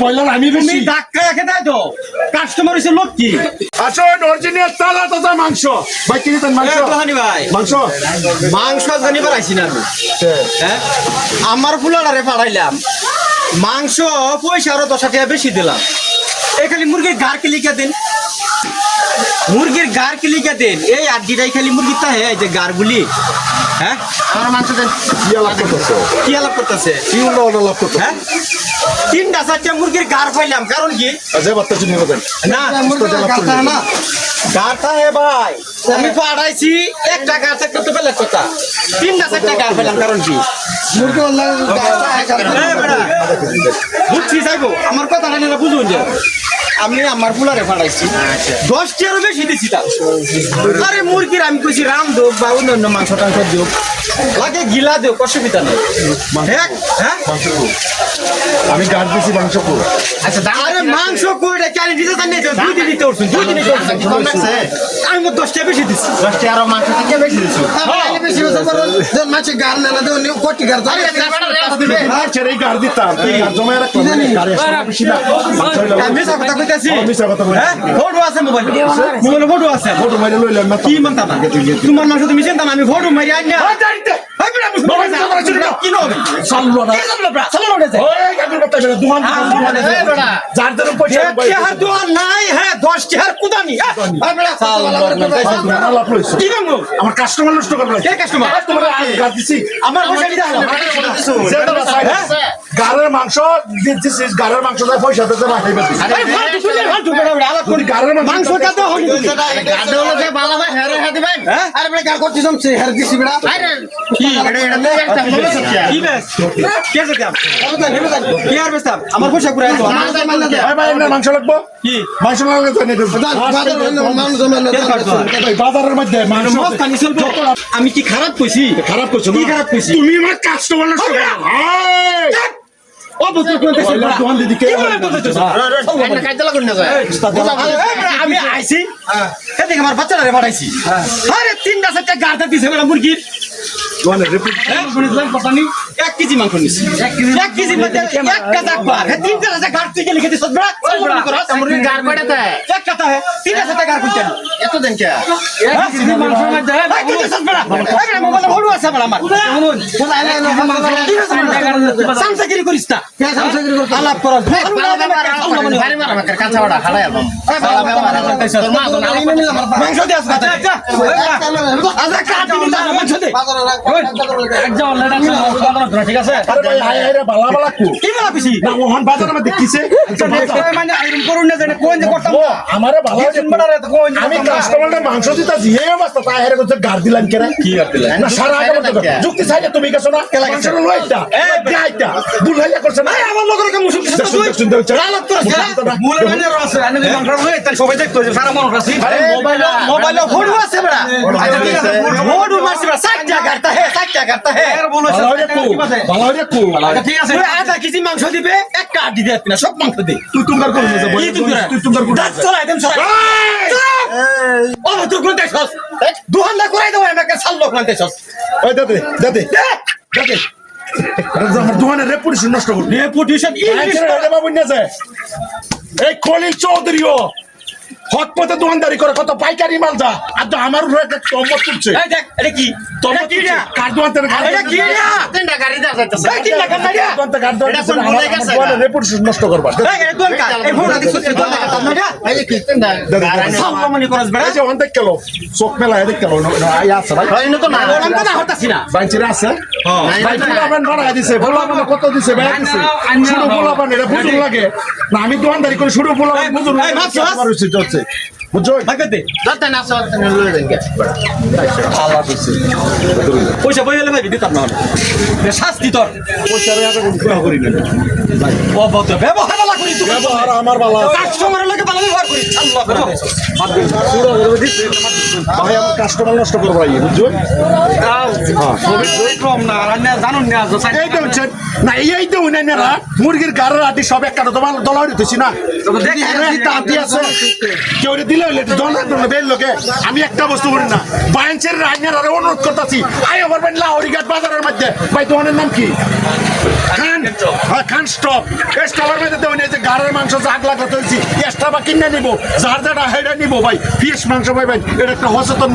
boiler আমি বেশি তুমি ধাক্কা রেখে দেয় তো কাস্টমার হইছে লোক কি আসুন অরিজিনাল তাজা তাজা মাংস ভাই কি দিতেন মাংস দোকানি ভাই মাংস মাংস জানিবার আইছি না আমি হ্যাঁ আমার ফুলারে পাঠাইলাম মাংস পয়সা আরো 10 টাকা বেশি দিলাম এই খালি মুরগির গার কে লিখে দেন মুরগির গার কে লিখে দেন এই আড্ডিটাই খালি মুরগির তা এই যে গারগুলি হ্যাঁ আমার মাংস দেন কি আলাপ করতেছে কি উল্টো লাভ করতে হ্যাঁ 3টা 4টা মুরগির গার পাইলাম কারণ কি আজে বাত্তা চিনি বলেন না না গারটা হে ভাই আমি পাঠাইছি একটা গার থাকতে তো বেলা কথা 3টা 4টা গার পাইলাম কারণ কি মুরগি ওলা বুঝছি যাইবো আমার কথা না বুঝুন যে আমি আমার ফুলারে পাঠাইছি 10 টিয়ারও বেশি দিছি তা আরে মুরগির আমি কইছি রাম দোক বা অন্য মাংস টাংস দিও লাগে গিলা দিও অসুবিধা নেই হ্যাঁ হ্যাঁ আমি গাড় দিছি মাংস কো আচ্ছা আরে মাংস কইটা কেন দিতে জানি তো 2 দিন দিতে উঠছেন 2 দিন দিতে উঠছেন কম লাগছে আমি 10 টিয়া বেশি দিছি 10 টিয়ার মাংস থেকে বেশি দিছি আমি বেশি বেশি করে দেন মাছে গাল না দেন নিউ কোটি গাল আরে আর ছেড়ে গাড় দিতাম এই গাড় জমা রাখলাম গাড়ি বেশি না আমি সব কথা কইতাছি মিছা কথা বলি হ্যাঁ ফটো আছে মোবাইলে ফটো আছে ফটো মাইরে লইলাম না কি মানতা না তোমার মাংস তুমি চিন্তা না আমি ফটো মারি আইনা কি নবে সাল্লো না চলো উঠেছে ওই গাড়ির কথা বেরা দুহান যার যার পয়সা টিহার দোয়ার নাই হ্যাঁ 10 টিহার কুদানি কি করবো আমার কাস্টমার নষ্ট করবে কে কাস্টমার তোমার গাড় দিছি আমার পয়সা দিতে হলো গাড়ের মাংস দিছিস গাড়ের মাংস দিয়ে পয়সা দিতে না খাইবে আরে ফালতু তুই ফালতু বেড়া বেড়া আলাপ করি গাড়ের মাংস কাতে হনি গাড় হলো যে বালা ভাই হেরে হাতে ভাই আরে বড় গাল করছিস সে হেরে দিছি বড়া আরে কি কি বেশ কে যেতাম কি আর বেস্তাম আমার পয়সা পুরাই তো ভাই এমনি মাংস লাগবো কি মাংস লাগলে তো নেই বাজারের মধ্যে মাংস মস্তানি চলবো আমি কি খারাপ কইছি খারাপ করছো কি খারাপ কইছি তুমি আমার কাস্টমার নষ্ট করো ও বলতে কইতেছ দোকান দিদি কে আমি আইছি এদিকে আমার বাচ্চাটারে পাঠাইছি আরে 3টা 4টা গাড়টা দিছে বেলা মুরগির দোকানে রিপিট 1 কেজি মাংস নিছি 1 কেজি মধ্যে এক কাটা বার 3টা 4টা গাড় থেকে লিখে দিছ বড় মুরগি গাল কয়টা তাই এক কাটা হে 3টা 4টা গাড় কইতেন এত দেন কে মাংস মধ্যে ভাই কি দিছ বড় আরে মোবাইল হড়ু আছে বড় আমার শুনুন সামসাগিরি করিস না কে সামসাগিরি করতে আলাপ করস ভারী মারা মার কাঁচা ওড়া খাড়াই আলম তোর মা তো নালি নিলাম মাংস দে আজকে আজকে কাটি দিলাম মাংস দে ঠিক আছে আরে ভাই আয় আয় রে বালা বালা কো কি বলা পিছি না ওহন বাজারের মধ্যে কিছে মানে আইরন করুন না জানে কোন যে করতাম না আমারে ভালো শুনবারে তো কোন আমি কাস্টমারের মাংস দিতাছি এই অবস্থা তাই হেরে করতে গার দিলাম কেন কি আর দিলেন না সারা আগে বলতে যুক্তি চাইলে তুমি গেছো না মাংস লইতা এই গাইতা দুলাইয়া করছ না আমার লোকের কে মুসুক শুনতে হচ্ছে আলাপ করছ মূলে মানে আছে আমি যদি মাংস হই তাই সবাই দেখতো যে সারা মন রাখছি মোবাইল ফোন আছে বড়া ফোন মারছি বড়া 60 টাকা করতা হে 60 টাকা করতা হে আর বলো ভালো রে কো ঠিক আছে আধা কেজি মাংস দিবে এক কাট দিতে না সব মাংস দে তুই তোমার কোন না যাবো তুই তোমার কোন দাঁত চলাই দেন চলাই ও তুই কোন দেখছস দুহান না করাই দাও আমাকে সাল লোক মানতে ছস ওই দাদে দাদে দাদে আমার দোকানের রেপুটেশন নষ্ট করবি রেপুটেশন ইংলিশ বাবু নিয়ে যায় এই খলিল চৌধুরীও হট পথে দোকানদারি করে কত পাইকারি মাল যা আর তো আমার উপরে একটা তহমত করছে এই দেখ এটা কি তহমত কি রে কার দোকান থেকে এটা কি রে 3টা গাড়ি দাও যাইতেছে এই 3 টাকা না দোকান থেকে কার দোকান এটা কোন ভুলে গেছে দোকানের রেপুটেশন নষ্ট করবা এই এটা কোন কাজ এই ফোন দেখছস এই কোন টাকা না এই যে কি 3টা গাড়ি সাল মনি করস বড়া এই যে অন্তে কেলো চোখ মেলা এদিক কেলো আই আছে ভাই হয় না তো না বললাম কথা হতাছি না বাইচিরা আছে ভাই ফুলাবান বাড়া দিছে ফুলাবান কত দিছে ভাই দিছে শুধু ফুলাবান এটা বুঝুন লাগে না আমি দোকানদারি করে শুধু ফুলাবান বুঝুন এই মাছ মাছ হচ্ছে বুঝছো ভাগতে দে দতে না সব লয়ে দেন কে আল্লাহ দিছে পয়সা বইলে ভাই দিতাম না এ শাস্তি তোর পয়সা রে আর কোনো করি না ও বদ ব্যবহার ভালো করি তুই ব্যবহার আমার ভালো কাস্টমারের লাগে ভালো ব্যবহার করি আল্লাহ ভাই আমার কাস্টমার নষ্ট করবো ভাই বুঝছো কম না রান্না জানুন না এই তো হচ্ছে না এই তো উনি না মুরগির গাড়ের আটি সব একটা তোমার দলারি দিছি না দেখ একটা আটি আছে কেউ দিলে হইলে দলার দলে বেল লোকে আমি একটা বস্তু করি না বাইঞ্চের রান্নার আরে অনুরোধ করতেছি আই আমার বাড়ি লাহোরি ঘাট বাজারের মধ্যে ভাই দোকানের নাম কি খান খান স্টপ স্টপের মধ্যে দেবেন এই যে গাড়ের মাংস জাগ লাগা তৈছি এক্সট্রা বা কিনে নিবো যার যারা হেডে নিবো ভাই ফিশ মাংস ভাই ভাই এটা একটা সচেতন